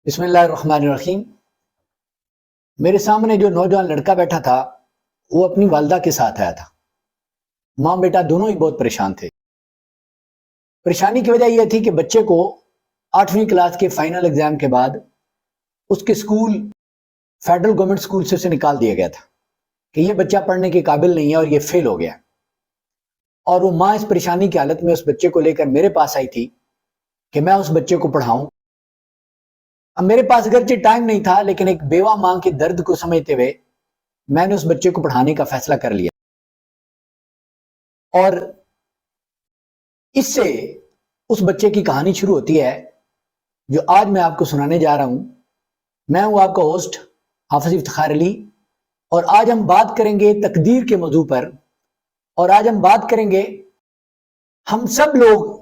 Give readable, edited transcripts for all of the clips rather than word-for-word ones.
بسم اللہ الرحمن الرحیم۔ میرے سامنے جو نوجوان لڑکا بیٹھا تھا وہ اپنی والدہ کے ساتھ آیا تھا۔ ماں بیٹا دونوں ہی بہت پریشان تھے۔ پریشانی کی وجہ یہ تھی کہ بچے کو 8ویں کلاس کے فائنل ایگزام کے بعد اس کے سکول فیڈرل گورنمنٹ سکول سے اسے نکال دیا گیا تھا کہ یہ بچہ پڑھنے کے قابل نہیں ہے اور یہ فیل ہو گیا۔ اور وہ ماں اس پریشانی کی حالت میں اس بچے کو لے کر میرے پاس آئی تھی کہ میں اس بچے کو پڑھاؤں۔ اب میرے پاس اگرچہ ٹائم نہیں تھا، لیکن ایک بیوہ ماں کے درد کو سمجھتے ہوئے میں نے اس بچے کو پڑھانے کا فیصلہ کر لیا۔ اور اس سے اس بچے کی کہانی شروع ہوتی ہے جو آج میں آپ کو سنانے جا رہا ہوں۔ میں ہوں آپ کا ہوسٹ حافظ افتخار علی، اور آج ہم بات کریں گے تقدیر کے موضوع پر۔ اور آج ہم بات کریں گے، ہم سب لوگ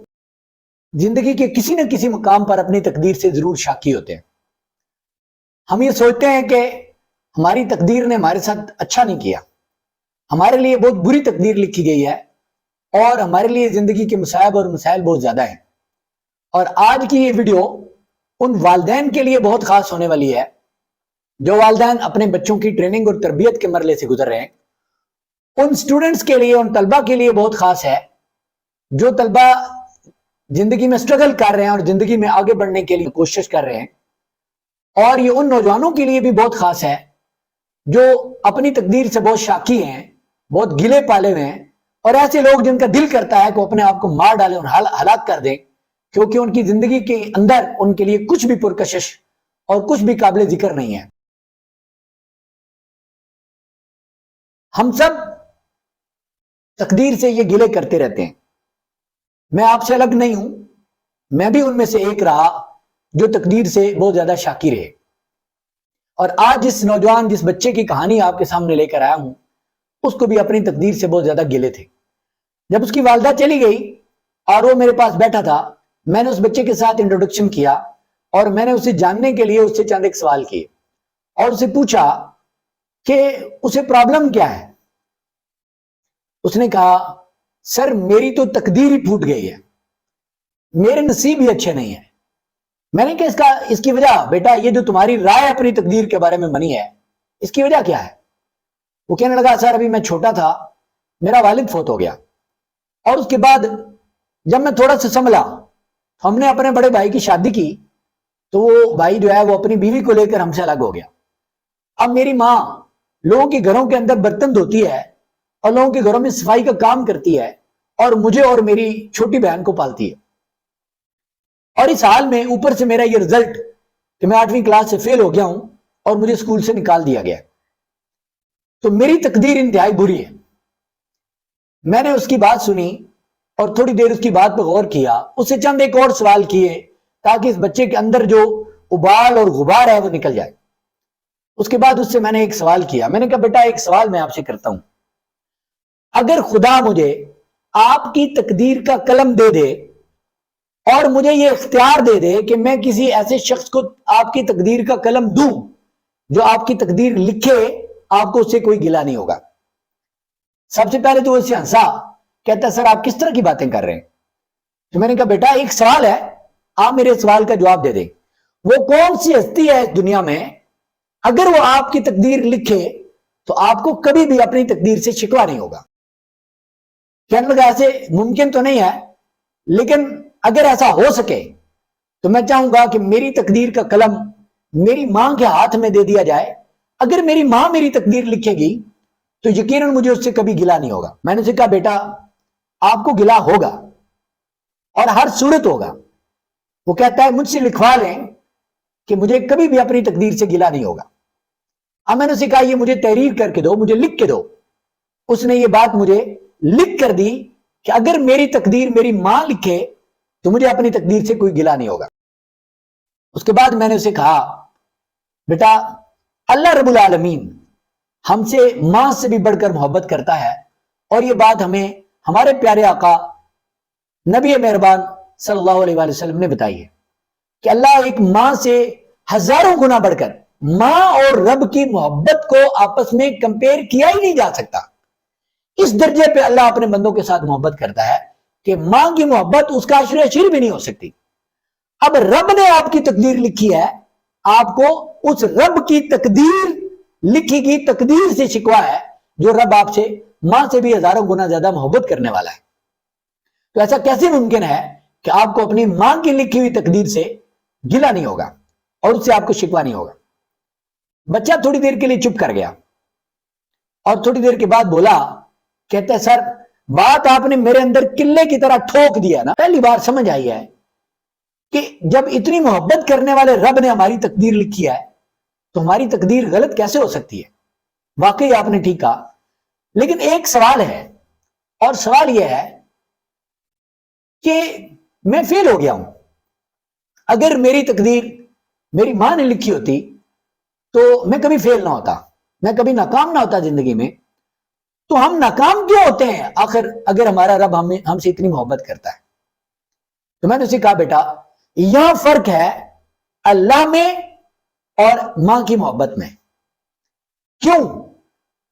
زندگی کے کسی نہ کسی مقام پر اپنی تقدیر سے ضرور شاکی ہوتے ہیں۔ ہم یہ سوچتے ہیں کہ ہماری تقدیر نے ہمارے ساتھ اچھا نہیں کیا، ہمارے لیے بہت بری تقدیر لکھی گئی ہے، اور ہمارے لیے زندگی کے مصائب اور مسائل بہت زیادہ ہیں۔ اور آج کی یہ ویڈیو ان والدین کے لیے بہت خاص ہونے والی ہے جو والدین اپنے بچوں کی ٹریننگ اور تربیت کے مرحلے سے گزر رہے ہیں۔ ان سٹوڈنٹس کے لیے، ان طلبہ کے لیے بہت خاص ہے جو طلبہ زندگی میں سٹرگل کر رہے ہیں اور زندگی میں آگے بڑھنے کے لیے کوشش کر رہے ہیں۔ اور یہ ان نوجوانوں کے لیے بھی بہت خاص ہے جو اپنی تقدیر سے بہت شاکی ہیں، بہت گلے پالے ہوئے ہیں، اور ایسے لوگ جن کا دل کرتا ہے کہ وہ اپنے آپ کو مار ڈالیں اور ہلاک کر دیں، کیونکہ ان کی زندگی کے اندر ان کے لیے کچھ بھی پرکشش اور کچھ بھی قابل ذکر نہیں ہے۔ ہم سب تقدیر سے یہ گلے کرتے رہتے ہیں۔ میں آپ سے الگ نہیں ہوں، میں بھی ان میں سے ایک رہا جو تقدیر سے بہت زیادہ شاکی رہے۔ اور آج جس بچے کی کہانی آپ کے سامنے لے کر آیا ہوں، اس کو بھی اپنی تقدیر سے بہت زیادہ گلے تھے۔ جب اس کی والدہ چلی گئی اور وہ میرے پاس بیٹھا تھا، میں نے اس بچے کے ساتھ انٹروڈکشن کیا اور میں نے اسے جاننے کے لیے اس سے چند ایک سوال کیے اور اسے پوچھا کہ اسے پرابلم کیا ہے۔ اس نے کہا، سر میری تو تقدیر ہی پھوٹ گئی ہے، میرے نصیب ہی اچھے نہیں ہیں۔ میں نے کہا اس کی وجہ، بیٹا یہ جو تمہاری رائے اپنی تقدیر کے بارے میں بنی ہے، اس کی وجہ کیا ہے؟ وہ کہنے لگا، سر ابھی میں چھوٹا تھا، میرا والد فوت ہو گیا، اور اس کے بعد جب میں تھوڑا سا سنبھلا، ہم نے اپنے بڑے بھائی کی شادی کی، تو وہ بھائی جو ہے وہ اپنی بیوی کو لے کر ہم سے الگ ہو گیا۔ اب میری ماں لوگوں کے گھروں کے اندر برتن دھوتی ہے اور لوگوں کے گھروں میں صفائی کا کام کرتی ہے، اور مجھے اور میری چھوٹی بہن کو پالتی ہے۔ اور اس حال میں اوپر سے میرا یہ رزلٹ کہ میں 8ویں کلاس سے فیل ہو گیا ہوں اور مجھے اسکول سے نکال دیا گیا، تو میری تقدیر انتہائی بری ہے۔ میں نے اس کی بات سنی اور تھوڑی دیر اس کی بات پہ غور کیا، اس سے چند ایک اور سوال کیے تاکہ اس بچے کے اندر جو ابال اور غبار ہے وہ نکل جائے۔ اس کے بعد اس سے میں نے ایک سوال کیا، میں نے کہا، بیٹا ایک سوال میں آپ سے کرتا ہوں، اگر خدا مجھے آپ کی تقدیر کا قلم دے دے اور مجھے یہ اختیار دے دے کہ میں کسی ایسے شخص کو آپ کی تقدیر کا قلم دوں جو آپ کی تقدیر لکھے، آپ کو اس سے کوئی گلہ نہیں ہوگا۔ سب سے پہلے تو وہ اس سے ہنسا، کہتا ہے، سر آپ کس طرح کی باتیں کر رہے ہیں؟ تو میں نے کہا، بیٹا ایک سوال ہے، آپ میرے سوال کا جواب دے دیں، وہ کون سی ہستی ہے اس دنیا میں اگر وہ آپ کی تقدیر لکھے تو آپ کو کبھی بھی اپنی تقدیر سے شکوہ نہیں ہوگا؟ کہنے لگا، ایسے ممکن تو نہیں ہے، لیکن اگر ایسا ہو سکے تو میں چاہوں گا کہ میری تقدیر کا قلم میری ماں کے ہاتھ میں دے دیا جائے۔ اگر میری ماں میری تقدیر لکھے گی تو یقیناً مجھے اس سے کبھی گلہ نہیں ہوگا۔ میں نے اسے کہا، بیٹا آپ کو گلہ ہوگا اور ہر صورت ہوگا۔ وہ کہتا ہے، مجھ سے لکھوا لیں کہ مجھے کبھی بھی اپنی تقدیر سے گلہ نہیں ہوگا۔ اب میں نے اسے کہا، یہ مجھے تحریر کر کے دو، مجھے لکھ کے دو۔ اس نے یہ بات مجھے لکھ کر دی کہ اگر میری تقدیر میری ماں لکھے تو مجھے اپنی تقدیر سے کوئی گلہ نہیں ہوگا۔ اس کے بعد میں نے اسے کہا، بیٹا اللہ رب العالمین ہم سے ماں سے بھی بڑھ کر محبت کرتا ہے، اور یہ بات ہمیں ہمارے پیارے آقا نبی مہربان صلی اللہ علیہ وآلہ وسلم نے بتائی ہے کہ اللہ ایک ماں سے ہزاروں گنا بڑھ کر، ماں اور رب کی محبت کو آپس میں کمپیئر کیا ہی نہیں جا سکتا۔ اس درجے پہ اللہ اپنے بندوں کے ساتھ محبت کرتا ہے کہ ماں کی محبت اس کا عشر بھی نہیں ہو سکتی۔ اب رب نے آپ کی تقدیر لکھی ہے آپ کو اس رب کی تقدیر، لکھی گئی تقدیر سے شکوا ہے، جو رب آپ سے ماں سے بھی ہزاروں گنا زیادہ محبت کرنے والا ہے۔ تو ایسا کیسے ممکن ہے کہ آپ کو اپنی ماں کی لکھی ہوئی تقدیر سے گلا نہیں ہوگا اور اس سے آپ کو شکوا نہیں ہوگا؟ بچہ تھوڑی دیر کے لیے چپ کر گیا اور تھوڑی دیر کے بعد بولا، کہتا ہے سر بات آپ نے میرے اندر قلعے کی طرح ٹھوک دیا نا۔ پہلی بار سمجھ آئی ہے کہ جب اتنی محبت کرنے والے رب نے ہماری تقدیر لکھی ہے تو ہماری تقدیر غلط کیسے ہو سکتی ہے؟ واقعی آپ نے ٹھیک کہا، لیکن ایک سوال ہے، اور سوال یہ ہے کہ میں فیل ہو گیا ہوں۔ اگر میری تقدیر میری ماں نے لکھی ہوتی تو میں کبھی فیل نہ ہوتا، میں کبھی ناکام نہ ہوتا زندگی میں۔ تو ہم ناکام کیوں ہوتے ہیں آخر اگر ہمارا رب ہم سے اتنی محبت کرتا ہے؟ تو میں نے اسے کہا، بیٹا یہاں فرق ہے اللہ میں اور ماں کی محبت میں۔ کیوں؟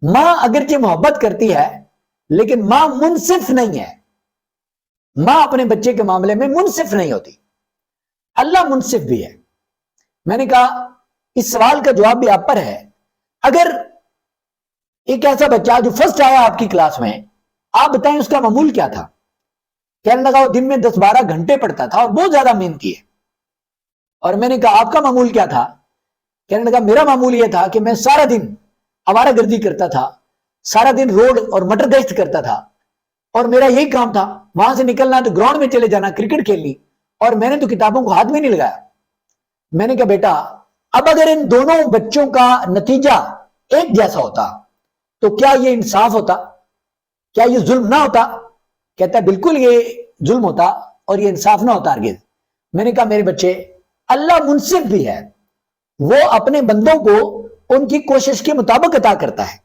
ماں اگرچہ محبت کرتی ہے لیکن ماں منصف نہیں ہے، ماں اپنے بچے کے معاملے میں منصف نہیں ہوتی، اللہ منصف بھی ہے۔ میں نے کہا اس سوال کا جواب بھی آپ پر ہے۔ اگر ایک ایسا بچہ جو فرسٹ آیا آپ کی کلاس میں، آپ بتائیں اس کا معمول کیا تھا؟ کہنے لگا وہ دن میں 10-12 گھنٹے پڑھتا تھا اور بہت زیادہ محنتی ہے۔ اور میں نے کہا آپ کا معمول کیا تھا؟ کہنے لگا میرا معمول یہ تھا کہ میں سارا دن آوارہ گردی کرتا تھا، سارا دن روڈ اور مٹر گشت کرتا تھا، اور میرا یہی کام تھا وہاں سے نکلنا تو گراؤنڈ میں چلے جانا کرکٹ کھیلنی، اور میں نے تو کتابوں کو ہاتھ میں نہیں لگایا۔ میں نے کہا بیٹا اب اگر ان دونوں بچوں کا نتیجہ ایک جیسا ہوتا تو کیا یہ انصاف ہوتا؟ کیا یہ ظلم نہ ہوتا؟ کہتا ہے بالکل یہ ظلم ہوتا اور یہ انصاف نہ ہوتا ہرگز۔ میں نے کہا میرے بچے اللہ منصف بھی ہے، وہ اپنے بندوں کو ان کی کوشش کے مطابق عطا کرتا ہے۔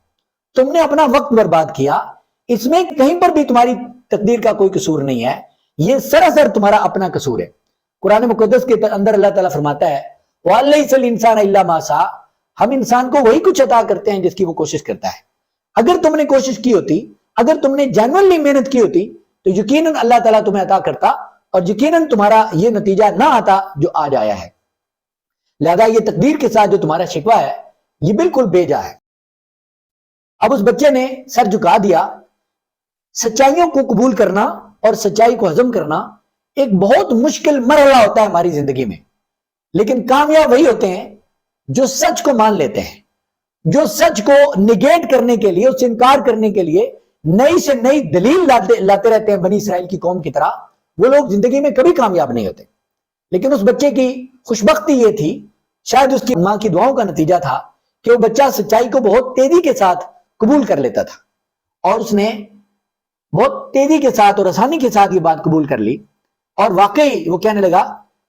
تم نے اپنا وقت برباد کیا، اس میں کہیں پر بھی تمہاری تقدیر کا کوئی قصور نہیں ہے، یہ سراسر تمہارا اپنا قصور ہے۔ قرآن مقدس کے اندر اللہ تعالیٰ فرماتا ہے وَعَلَّيْسَ الْإِنسَانَ إِلَّا مَا سَعَىٰ، ہم انسان کو وہی کچھ عطا کرتے ہیں جس کی وہ کوشش کرتا ہے۔ اگر تم نے کوشش کی ہوتی، اگر تم نے جینوئنلی محنت کی ہوتی تو یقیناً اللہ تعالیٰ تمہیں عطا کرتا اور یقیناً تمہارا یہ نتیجہ نہ آتا جو آج آیا ہے۔ لہذا یہ تقدیر کے ساتھ جو تمہارا شکوہ ہے یہ بالکل بے جا ہے۔ اب اس بچے نے سر جھکا دیا۔ سچائیوں کو قبول کرنا اور سچائی کو ہضم کرنا ایک بہت مشکل مرحلہ ہوتا ہے ہماری زندگی میں، لیکن کامیاب وہی ہوتے ہیں جو سچ کو مان لیتے ہیں، جو سچ کو نگیٹ کرنے کے لیے، اس سے انکار کرنے کے لیے نئی سے نئی دلیل لاتے رہتے ہیں بنی اسرائیل کی قوم کی طرح۔ وہ لوگ زندگی میں کبھی کامیاب نہیں ہوتے۔ لیکن اس بچے کی خوشبختی یہ تھی، شاید اس کی ماں کی دعاؤں کا نتیجہ تھا، کہ وہ بچہ سچائی کو بہت تیزی کے ساتھ قبول کر لیتا تھا، اور اس نے بہت تیزی کے ساتھ اور آسانی کے ساتھ یہ بات قبول کر لی، اور واقعی وہ کہنے لگا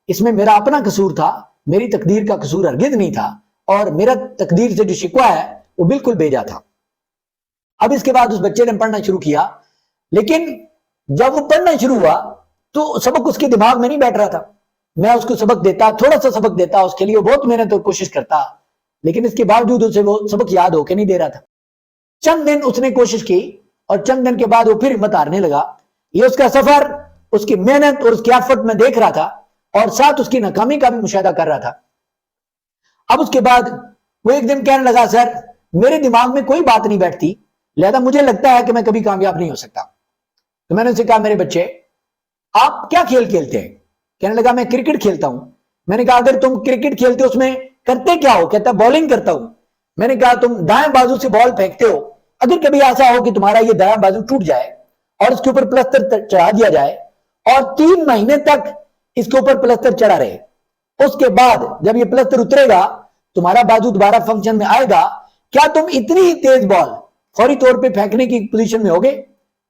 اس میں میرا اپنا قصور تھا، میری تقدیر کا قصور ہرگز نہیں تھا، اور میرا تقدیر سے جو شکوہ ہے وہ بالکل بیجا تھا۔ اب اس کے بعد اس بچے نے پڑھنا شروع کیا، لیکن جب وہ پڑھنا شروع ہوا تو سبق اس کے دماغ میں نہیں بیٹھ رہا تھا۔ میں اس کو سبق دیتا، تھوڑا سا سبق دیتا، اس کے لیے بہت محنت اور کوشش کرتا، لیکن اس کے باوجود اسے وہ سبق یاد ہو کے نہیں دے رہا تھا۔ چند دن اس نے کوشش کی اور چند دن کے بعد وہ پھر ہمت ہارنے لگا۔ یہ اس کا سفر، اس کی محنت اور اس کی ایفرٹ میں دیکھ رہا تھا، اور ساتھ اس کی ناکامی کا بھی مشاہدہ کر رہا تھا۔ اب اس کے بعد وہ ایک دن کہنے لگا سر میرے دماغ میں کوئی بات نہیں بیٹھتی، لہذا مجھے لگتا ہے کہ میں کبھی کامیاب نہیں ہو سکتا۔ تو میں نے اسے کہا میرے بچے آپ کیا کھیل کھیلتے ہیں؟ کہنے لگا میں کرکٹ کھیلتا ہوں۔ میں نے کہا اگر تم کرکٹ کھیلتے ہو اس میں کرتے کیا ہو؟ کہتا بالنگ کرتا ہوں۔ میں نے کہا تم دائیں بازو سے بال پھینکتے ہو، اگر کبھی ایسا ہو کہ تمہارا یہ دائیں بازو ٹوٹ جائے اور اس کے اوپر پلستر چڑھا دیا جائے اور 3 مہینے تک اس کے اوپر پلستر چڑھا رہے، اس کے بعد جب یہ پلستر اترے گا تمہارا بازو دوبارہ فنکشن میں آئے گا، کیا تم اتنی ہی تیز بال فوری طور پہ پھینکنے کی پوزیشن میں ہوگے؟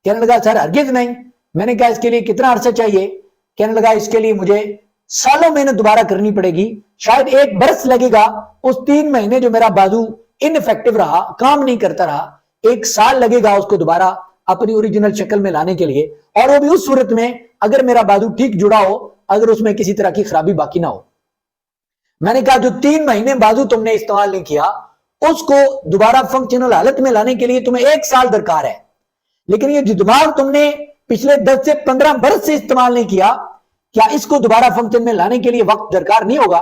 کہنے لگا سر ہرگز نہیں۔ میں نے کہا اس کے لیے کتنا عرصہ چاہیے؟ کہنے لگا اس کے لیے مجھے سالوں محنت دوبارہ کرنی پڑے گی، شاید 1 برس لگے گا، اس 3 مہینے جو میرا بازو انفیکٹو رہا، کام نہیں کرتا رہا، 1 سال لگے گا اس کو دوبارہ اپنی اوریجنل شکل میں لانے کے لیے، اور وہ بھی اس صورت میں اگر میرا بازو ٹھیک جڑا ہو، اگر اس میں کسی طرح کی خرابی باقی نہ ہو۔ میں نے کہا جو 3 مہینے بازو تم نے استعمال نہیں کیا اس کو دوبارہ فنکشنل حالت میں لانے کے لیے تمہیں 1 سال درکار ہے، لیکن یہ جو دماغ تم نے پچھلے 10 سے 15 برس سے استعمال نہیں کیا، کیا اس کو دوبارہ فنکشن میں لانے کے لیے وقت درکار نہیں ہوگا؟